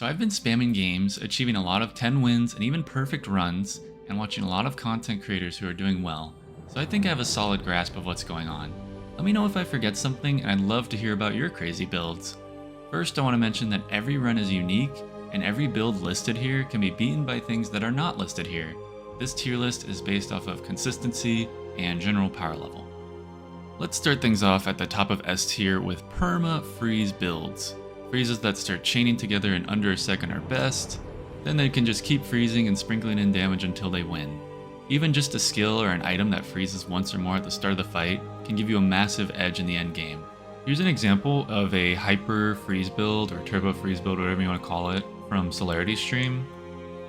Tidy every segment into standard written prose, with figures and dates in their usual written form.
So I've been spamming games, achieving a lot of 10 wins and even perfect runs, and watching a lot of content creators who are doing well, so I think I have a solid grasp of what's going on. Let me know if I forget something, and I'd love to hear about your crazy builds. First, I want to mention that every run is unique, and every build listed here can be beaten by things that are not listed here. This tier list is based off of consistency and general power level. Let's start things off at the top of S tier with perma freeze builds. Freezes that start chaining together in under a second are best, then they can just keep freezing and sprinkling in damage until they win. Even just a skill or an item that freezes once or more at the start of the fight can give you a massive edge in the end game. Here's an example of a hyper freeze build or turbo freeze build, whatever you want to call it, from Celerity's stream.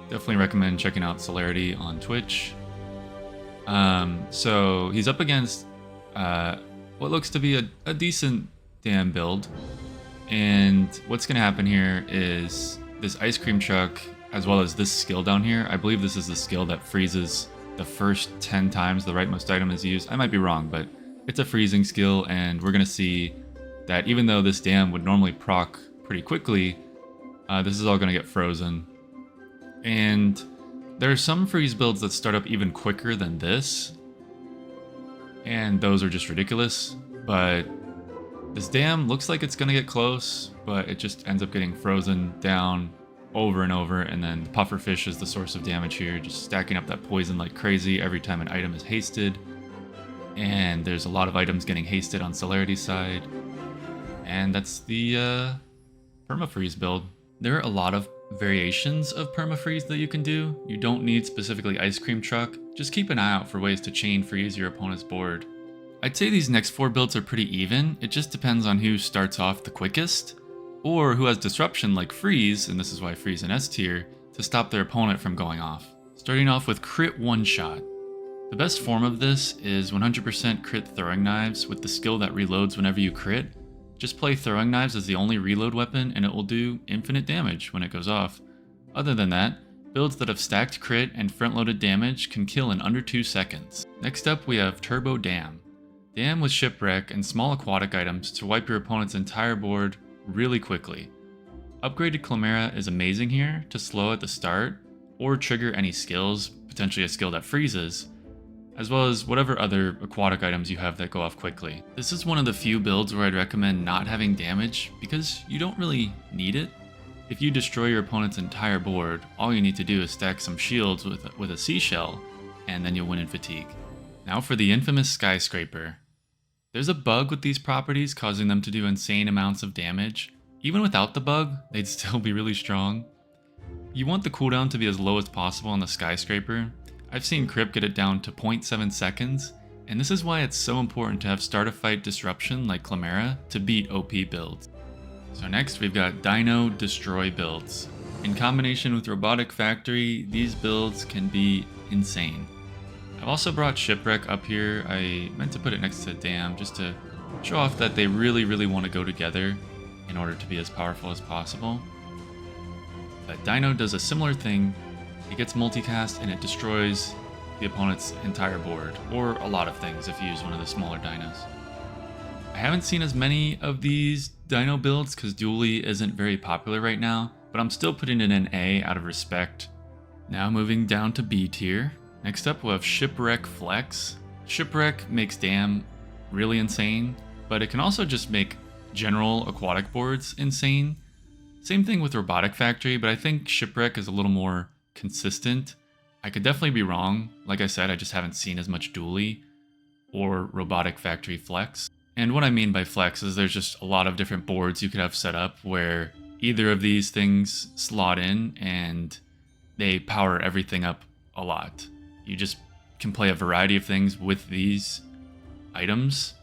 Definitely recommend checking out Celerity on Twitch. So he's up against what looks to be a decent damn build. And what's going to happen here is this ice cream truck, as well as this skill down here. I believe this is the skill that freezes the first 10 times the rightmost item is used. I might be wrong, but it's a freezing skill, and we're going to see that even though this dam would normally proc pretty quickly, this is all going to get frozen. And there are some freeze builds that start up even quicker than this, and those are just ridiculous, but this dam looks like it's going to get close, but it just ends up getting frozen down over and over, and then the pufferfish is the source of damage here, just stacking up that poison like crazy every time an item is hasted. And there's a lot of items getting hasted on Celerity's side. And that's the permafreeze build. There are a lot of variations of permafreeze that you can do. You don't need specifically ice cream truck, just keep an eye out for ways to chain freeze your opponent's board. I'd say these next 4 builds are pretty even, it just depends on who starts off the quickest, or who has disruption like freeze, and this is why freeze in S tier, to stop their opponent from going off. Starting off with crit one shot. The best form of this is 100% crit throwing knives with the skill that reloads whenever you crit. Just play throwing knives as the only reload weapon and it will do infinite damage when it goes off. Other than that, builds that have stacked crit and front loaded damage can kill in under 2 seconds. Next up we have Turbo Dam. Dam with shipwreck and small aquatic items to wipe your opponent's entire board really quickly. Upgraded Chimera is amazing here to slow at the start or trigger any skills, potentially a skill that freezes, as well as whatever other aquatic items you have that go off quickly. This is one of the few builds where I'd recommend not having damage because you don't really need it. If you destroy your opponent's entire board, all you need to do is stack some shields with a seashell, and then you'll win in fatigue. Now for the infamous skyscraper. There's a bug with these properties causing them to do insane amounts of damage. Even without the bug, they'd still be really strong. You want the cooldown to be as low as possible on the skyscraper. I've seen Kripp get it down to 0.7 seconds, and this is why it's so important to have start a fight disruption like Chimera to beat OP builds. So next we've got Dino Destroy builds. In combination with Robotic Factory, these builds can be insane. I've also brought Shipwreck up here. I meant to put it next to Dam just to show off that they really want to go together in order to be as powerful as possible. But Dino does a similar thing. It gets multicast and it destroys the opponent's entire board, or a lot of things if you use one of the smaller dinos. I haven't seen as many of these dino builds because Dooley isn't very popular right now, but I'm still putting it in A out of respect. Now moving down to B tier. Next up we'll have Shipwreck Flex. Shipwreck makes Dam really insane, but it can also just make general aquatic boards insane. Same thing with Robotic Factory, but I think Shipwreck is a little more consistent. I could definitely be wrong. Like I said, I just haven't seen as much Dooley or Robotic Factory Flex. And what I mean by flex is there's just a lot of different boards you could have set up where either of these things slot in and they power everything up a lot. You just can play a variety of things with these items,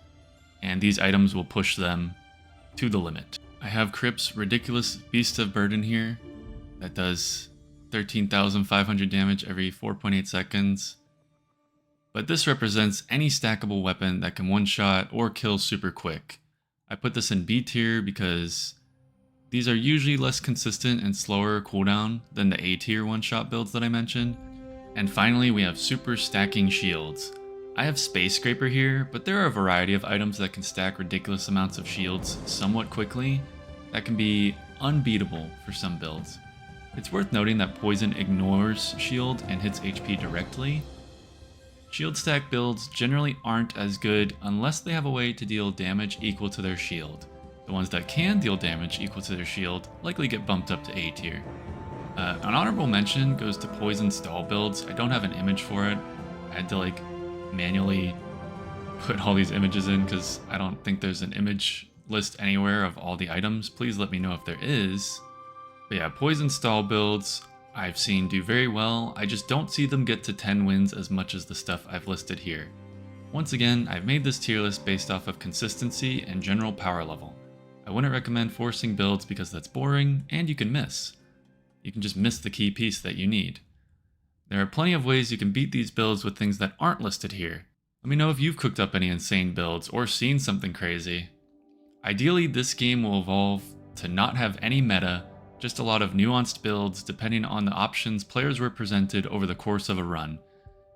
and these items will push them to the limit. I have Kripp's ridiculous Beast of Burden here that does 13,500 damage every 4.8 seconds. But this represents any stackable weapon that can one-shot or kill super quick. I put this in B tier because these are usually less consistent and slower cooldown than the A tier one-shot builds that I mentioned. And finally, we have super stacking shields. I have Space Scraper here, but there are a variety of items that can stack ridiculous amounts of shields somewhat quickly. That can be unbeatable for some builds. It's worth noting that poison ignores shield and hits HP directly. Shield stack builds generally aren't as good unless they have a way to deal damage equal to their shield. The ones that can deal damage equal to their shield likely get bumped up to A tier. An honorable mention goes to poison stall builds. I don't have an image for it. I had to manually put all these images in because I don't think there's an image list anywhere of all the items. Please let me know if there is. But yeah, poison stall builds I've seen do very well. I just don't see them get to 10 wins as much as the stuff I've listed here. Once again, I've made this tier list based off of consistency and general power level. I wouldn't recommend forcing builds because that's boring and you can miss. You can just miss the key piece that you need. There are plenty of ways you can beat these builds with things that aren't listed here. Let me know if you've cooked up any insane builds or seen something crazy. Ideally, this game will evolve to not have any meta, just a lot of nuanced builds depending on the options players were presented over the course of a run.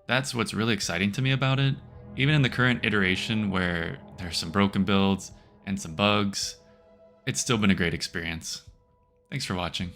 That's what's really exciting to me about it. Even in the current iteration where there's some broken builds and some bugs, it's still been a great experience. Thanks for watching.